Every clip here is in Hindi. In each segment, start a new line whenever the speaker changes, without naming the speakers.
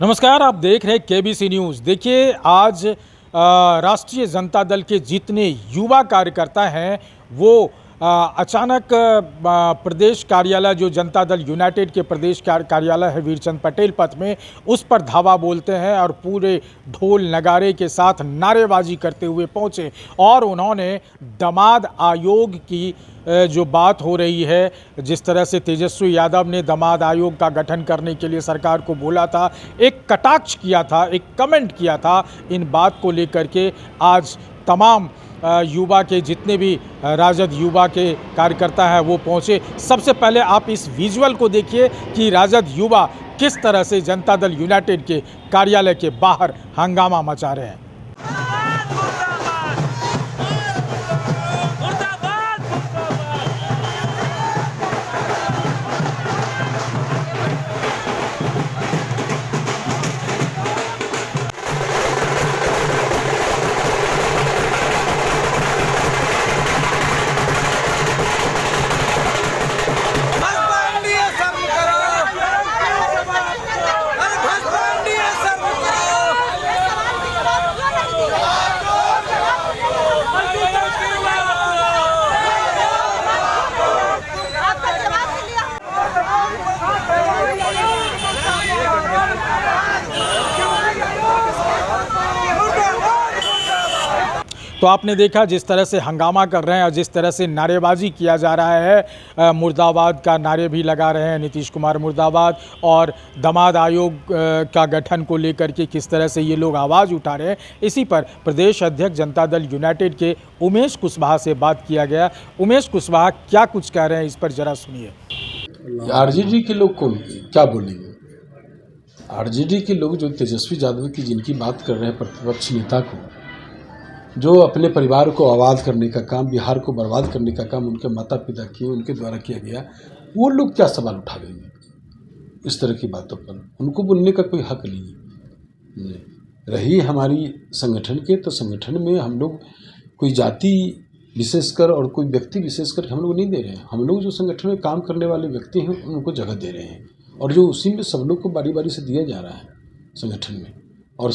नमस्कार, आप देख रहे हैं केबीसी न्यूज़। देखिए, आज राष्ट्रीय जनता दल के जितने युवा कार्यकर्ता हैं वो अचानक प्रदेश कार्यालय, जो जनता दल यूनाइटेड के प्रदेश कार्यालय है वीरचंद पटेल पथ में, उस पर धावा बोलते हैं और पूरे ढोल नगारे के साथ नारेबाजी करते हुए पहुंचे और उन्होंने दामाद आयोग की जो बात हो रही है, जिस तरह से तेजस्वी यादव ने दामाद आयोग का गठन करने के लिए सरकार को बोला था, एक कटाक्ष किया था, एक कमेंट किया था, इन बात को लेकर के आज तमाम युवा के जितने भी राजद युवा के कार्यकर्ता हैं वो पहुंचे। सबसे पहले आप इस विजुअल को देखिए कि राजद युवा किस तरह से जनता दल यूनाइटेड के कार्यालय के बाहर हंगामा मचा रहे हैं। तो आपने देखा जिस तरह से हंगामा कर रहे हैं और जिस तरह से नारेबाजी किया जा रहा है, मुर्दाबाद का नारे भी लगा रहे हैं, नीतीश कुमार मुर्दाबाद, और दामाद आयोग का गठन को लेकर के किस तरह से ये लोग आवाज़ उठा रहे हैं। इसी पर प्रदेश अध्यक्ष जनता दल यूनाइटेड के उमेश कुशवाहा से बात किया गया। उमेश कुशवाहा क्या कुछ कह रहे हैं, इस पर ज़रा सुनिए।
आरजेडी के लोग कौन क्या बोलेंगे? आरजेडी के लोग जो तेजस्वी यादव की जिनकी बात कर रहे हैं, प्रतिपक्ष नेता को, जो अपने परिवार को आबाद करने का काम, बिहार को बर्बाद करने का काम उनके माता पिता किए, उनके द्वारा किया गया, वो लोग क्या सवाल उठावेंगे इस तरह की बातों पर? उनको बोलने का कोई हक नहीं। रही हमारी संगठन के, तो संगठन में हम लोग कोई जाति विशेषकर और कोई व्यक्ति विशेषकर हम लोग नहीं दे रहे हैं। हम लोग जो संगठन में काम करने वाले व्यक्ति हैं उनको जगह दे रहे हैं, और जो उसी में सब लोग को बारी बारी से दिया जा रहा है संगठन में। और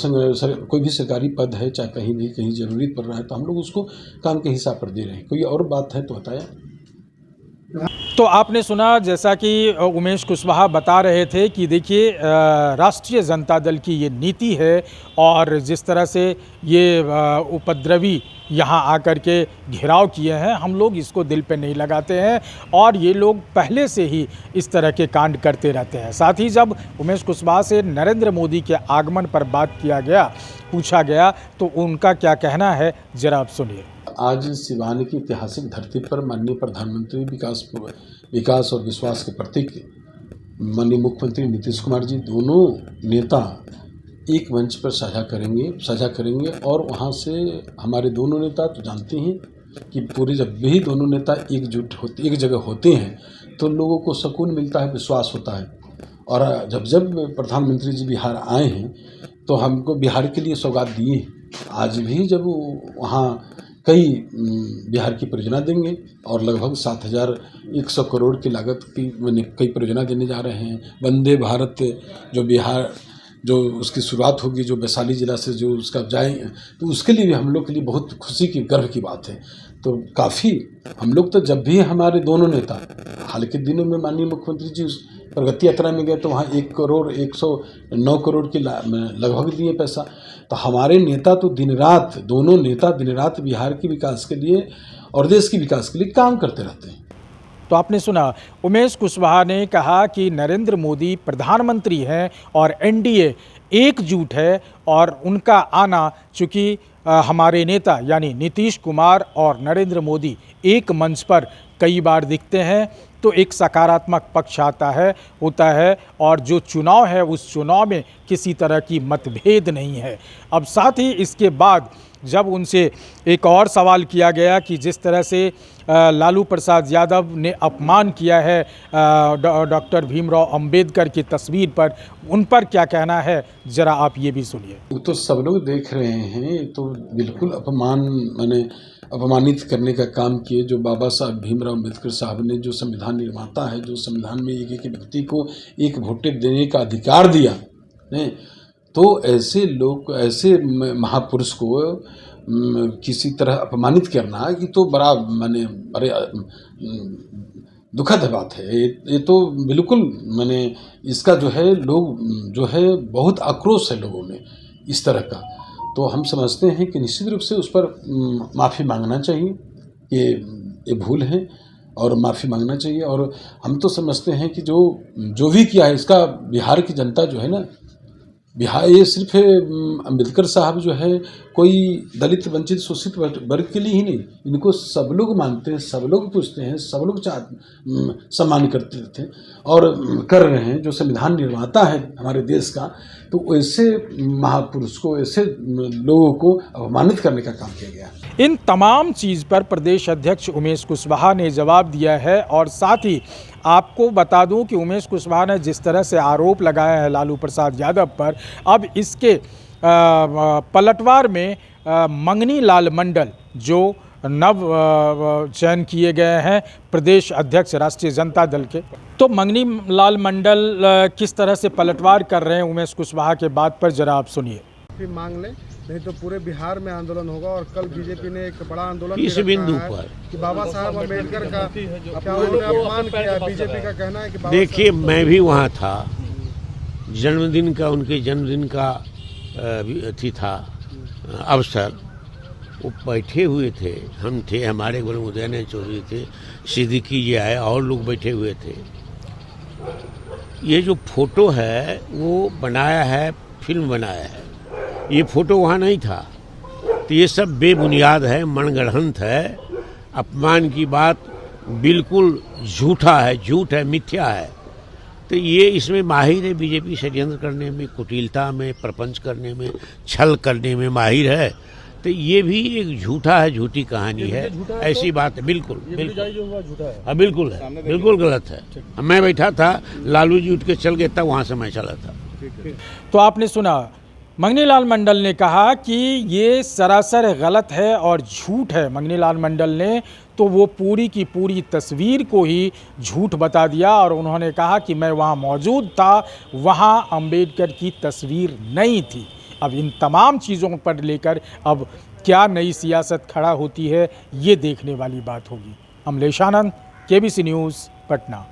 कोई भी सरकारी पद है, चाहे कहीं भी कहीं ज़रूरत पड़ रहा है, तो हम लोग उसको काम के हिसाब पर दे रहे हैं। कोई और बात है तो बताया।
तो आपने सुना, जैसा कि उमेश कुशवाहा बता रहे थे कि देखिए, राष्ट्रीय जनता दल की ये नीति है और जिस तरह से ये उपद्रवी यहाँ आकर के घेराव किए हैं, हम लोग इसको दिल पे नहीं लगाते हैं और ये लोग पहले से ही इस तरह के कांड करते रहते हैं। साथ ही जब उमेश कुशवाहा से नरेंद्र मोदी के आगमन पर बात किया गया, पूछा गया, तो उनका क्या कहना है, जरा आप सुनिए।
आज सिवान की ऐतिहासिक धरती पर माननीय प्रधानमंत्री विकास और विश्वास के प्रतीक माननीय मुख्यमंत्री नीतीश कुमार जी, दोनों नेता एक मंच पर साझा करेंगे और वहाँ से हमारे दोनों नेता, तो जानते हैं कि पूरे जब भी दोनों नेता एकजुट होते, एक जगह होते हैं, तो लोगों को सुकून मिलता है, विश्वास होता है। और जब प्रधानमंत्री जी बिहार आए हैं तो हमको बिहार के लिए सौगात दिए। आज भी जब वहाँ कई बिहार की परियोजना देंगे और लगभग 7,100 करोड़ की लागत की कई परियोजना देने जा रहे हैं। वंदे भारत जो बिहार जो उसकी शुरुआत होगी, जो वैशाली जिला से जो उसका जाए, तो उसके लिए भी हम लोग के लिए बहुत खुशी की, गर्व की बात है। तो काफ़ी हम लोग तो जब भी हमारे दोनों नेता हाल के दिनों में माननीय मुख्यमंत्री जी उस प्रगति यात्रा में गए तो वहाँ 1,109 करोड़ की लगभग दिए पैसा। तो हमारे नेता तो दोनों नेता दिन रात बिहार के विकास के लिए और देश के विकास के लिए काम करते रहते हैं।
तो आपने सुना, उमेश कुशवाहा ने कहा कि नरेंद्र मोदी प्रधानमंत्री हैं और एनडीए एकजुट है और उनका आना, चूँकि हमारे नेता यानी नीतीश कुमार और नरेंद्र मोदी एक मंच पर कई बार दिखते हैं, तो एक सकारात्मक पक्ष होता है और जो चुनाव है उस चुनाव में किसी तरह की मतभेद नहीं है। अब साथ ही इसके बाद जब उनसे एक और सवाल किया गया कि जिस तरह से लालू प्रसाद यादव ने अपमान किया है डॉक्टर भीमराव अंबेडकर की तस्वीर पर, उन पर क्या कहना है, ज़रा आप ये भी सुनिए।
वो तो सब लोग देख रहे हैं, तो बिल्कुल अपमानित करने का काम किए। जो बाबा साहब भीमराव अंबेडकर साहब ने, जो संविधान निर्माता है, जो संविधान में एक व्यक्ति को एक वोट देने का अधिकार दिया, नहीं तो ऐसे लोग, ऐसे महापुरुष को किसी तरह अपमानित करना कि तो बड़ा माने अरे दुखद बात है। ये तो बिल्कुल माने इसका जो है लोग जो है बहुत आक्रोश है लोगों में इस तरह का। तो हम समझते हैं कि निश्चित रूप से उस पर माफ़ी मांगना चाहिए, ये भूल है और माफ़ी मांगना चाहिए। और हम तो समझते हैं कि जो भी किया है इसका बिहार की जनता जो है ना, बिहार ये सिर्फ अम्बेडकर साहब जो है कोई दलित वंचित शोषित वर्ग के लिए ही नहीं, इनको सब लोग मानते हैं, सब लोग पूछते हैं, सब लोग सम्मान करते थे और कर रहे हैं। जो संविधान निर्माता है हमारे देश का, तो ऐसे महापुरुष को, ऐसे लोगों को अपमानित करने का काम किया गया।
इन तमाम चीज़ पर प्रदेश अध्यक्ष उमेश कुशवाहा ने जवाब दिया है। और साथ ही आपको बता दूं कि उमेश कुशवाहा ने जिस तरह से आरोप लगाया है लालू प्रसाद यादव पर, अब इसके पलटवार में मंगनी लाल मंडल जो नव चयन किए गए हैं प्रदेश अध्यक्ष राष्ट्रीय जनता दल के, तो मंगनी लाल मंडल किस तरह से पलटवार कर रहे हैं उमेश कुशवाहा के बात पर जरा आप सुनिए।
फिर मांग लें, नहीं तो पूरे बिहार में आंदोलन होगा। और कल बीजेपी ने एक बड़ा आंदोलन
इस बिंदु पर
कि बाबा साहब अम्बेडकर का क्या उन्होंने अपमान किया। बीजेपी का कहना है कि
देखिए, मैं भी वहाँ था, जन्मदिन का, उनके जन्मदिन का अथी था अवसर, वो बैठे हुए थे, हम थे, हमारे गुरु उदयन चौधरी थे, सिद्दीकी जी आए और लोग बैठे हुए थे। ये जो फोटो है वो बनाया है, फिल्म बनाया है, ये फोटो वहाँ नहीं था। तो ये सब बेबुनियाद है, मनगढ़ंत है, अपमान की बात बिल्कुल झूठा है, झूठ है, मिथ्या है। तो ये इसमें माहिर है बीजेपी, षड्यंत्र करने में, कुटिलता में, प्रपंच करने में, छल करने में माहिर है। तो ये भी एक झूठा है, झूठी कहानी है, ऐसी बात है। बिल्कुल बिल्कुल हाँ, बिल्कुल है, बिल्कुल गलत है। मैं बैठा था, लालू जी उठ के चल गए, तब वहाँ से मैं चला था।
तो आपने सुना, मंगनी लाल मंडल ने कहा कि ये सरासर गलत है और झूठ है। मंगनी लाल मंडल ने तो वो पूरी की पूरी तस्वीर को ही झूठ बता दिया और उन्होंने कहा कि मैं वहाँ मौजूद था, वहाँ अंबेडकर की तस्वीर नहीं थी। अब इन तमाम चीज़ों पर लेकर अब क्या नई सियासत खड़ा होती है, ये देखने वाली बात होगी। अमलेश आनंद, केबीसी न्यूज़, पटना।